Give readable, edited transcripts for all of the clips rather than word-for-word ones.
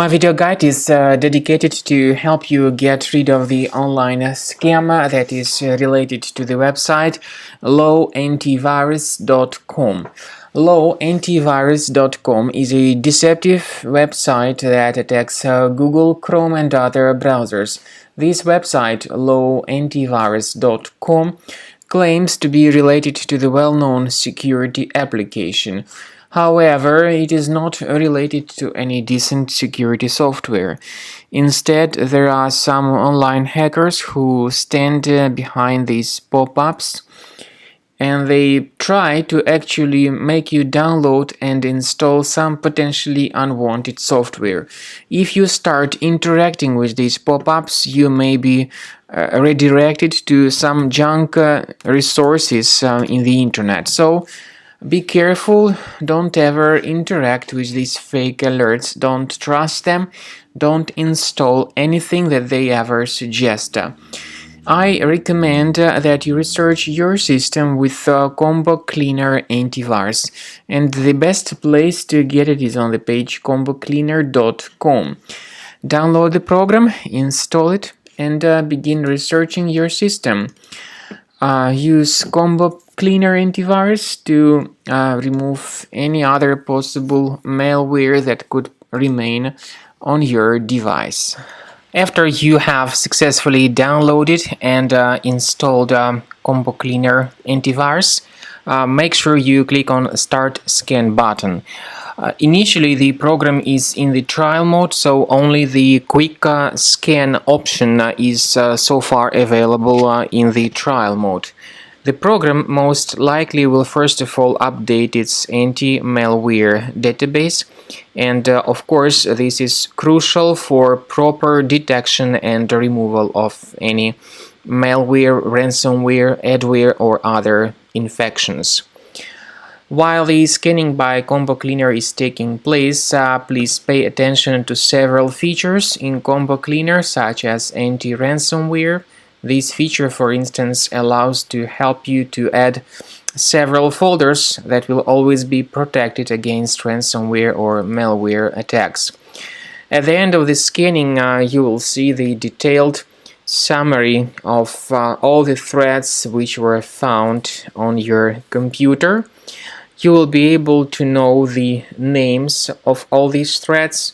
My video guide is dedicated to help you get rid of the online scam that is related to the website lowantivirus.com. Lowantivirus.com is a deceptive website that attacks Google, Chrome and other browsers. This website, lowantivirus.com, claims to be related to the well-known security application. However, it is not related to any decent security software. Instead, there are some online hackers who stand behind these pop-ups, and they try to actually make you download and install some potentially unwanted software. If you start interacting with these pop-ups, you may be redirected to some junk resources in the internet. So be careful, don't ever interact with these fake alerts, don't trust them, don't install anything that they ever suggest. I recommend that you research your system with Combo Cleaner Antivirus, and the best place to get it is on the page combocleaner.com. Download the program, install it, and begin researching your system. Use Combo Cleaner Antivirus to remove any other possible malware that could remain on your device. After you have successfully downloaded and installed Combo Cleaner Antivirus, make sure you click on Start Scan button. Initially, the program is in the trial mode, so only the quick scan option is so far available in the trial mode. The program most likely will first of all update its anti-malware database, and of course this is crucial for proper detection and removal of any malware, ransomware, adware or other infections. While the scanning by Combo Cleaner is taking place, please pay attention to several features in Combo Cleaner, such as anti-ransomware. This feature, for instance, allows to help you to add several folders that will always be protected against ransomware or malware attacks. At the end of the scanning, you will see the detailed summary of all the threads which were found on your computer. You will be able to know the names of all these threads,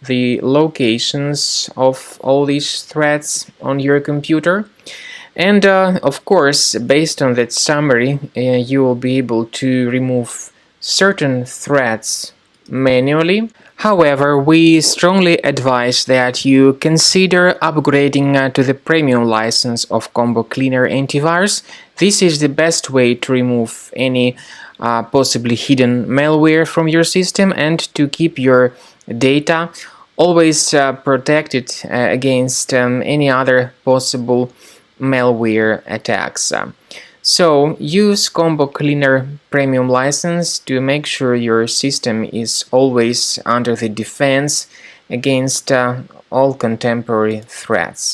the locations of all these threads on your computer, and of course, based on that summary, you will be able to remove certain threads manually. However, we strongly advise that you consider upgrading to the premium license of Combo Cleaner Antivirus. This is the best way to remove any possibly hidden malware from your system and to keep your data always protected against any other possible malware attacks. So use Combo Cleaner Premium license to make sure your system is always under the defense against all contemporary threats.